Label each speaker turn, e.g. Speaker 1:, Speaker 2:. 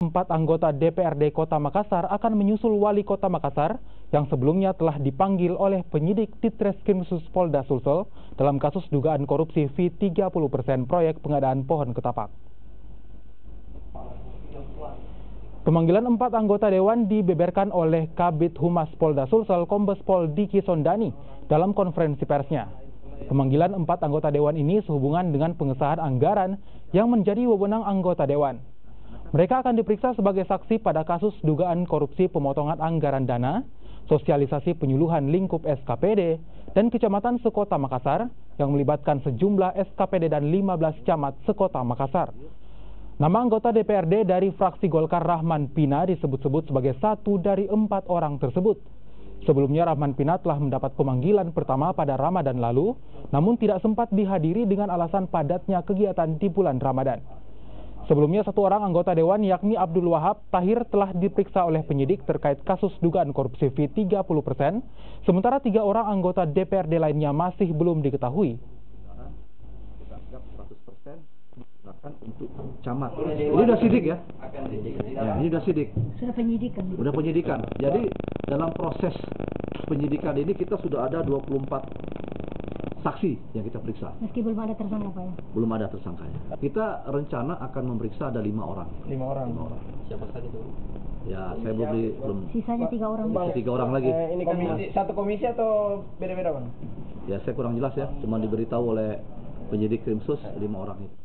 Speaker 1: 4 anggota DPRD Kota Makassar akan menyusul Wali Kota Makassar yang sebelumnya telah dipanggil oleh penyidik Ditreskrimsus Polda Sulsel dalam kasus dugaan korupsi fee 30% proyek pengadaan pohon ketapang. Pemanggilan 4 anggota dewan dibeberkan oleh Kabid Humas Polda Sulsel Kombes Pol Diki Sondani dalam konferensi persnya. Pemanggilan 4 anggota dewan ini sehubungan dengan pengesahan anggaran yang menjadi wewenang anggota dewan. Mereka akan diperiksa sebagai saksi pada kasus dugaan korupsi pemotongan anggaran dana, sosialisasi penyuluhan lingkup SKPD, dan Kecamatan Sekota Makassar yang melibatkan sejumlah SKPD dan 15 camat Sekota Makassar. Nama anggota DPRD dari fraksi Golkar Rahman Pina disebut-sebut sebagai satu dari 4 orang tersebut. Sebelumnya Rahman Pina telah mendapat pemanggilan pertama pada Ramadan lalu, namun tidak sempat dihadiri dengan alasan padatnya kegiatan di bulan Ramadan. Sebelumnya 1 orang anggota dewan yakni Abdul Wahab Tahir telah diperiksa oleh penyidik terkait kasus dugaan korupsi fee 30%, sementara 3 orang anggota DPRD lainnya masih belum diketahui.
Speaker 2: Kita anggap 100% digunakan untuk camat. Ini udah sidik ya? Ya, ini udah sidik.
Speaker 3: Sudah penyidikan.
Speaker 2: Udah penyidikan. Jadi dalam proses penyidikan ini kita sudah ada 24 saksi yang kita periksa.
Speaker 3: Meski belum ada tersangka, Pak ya?
Speaker 2: Belum ada tersangkanya. Kita rencana akan memeriksa ada 5 orang.
Speaker 4: 5 orang.
Speaker 2: Siapa saja itu? Ya, saya belum.
Speaker 3: Sisanya 3 orang.
Speaker 2: Masih 3 orang lagi.
Speaker 4: Ini komisi, satu komisi atau beda-beda, Bang?
Speaker 2: Ya, saya kurang jelas ya. Cuma diberitahu oleh penyidik Krimsus 5 orang itu.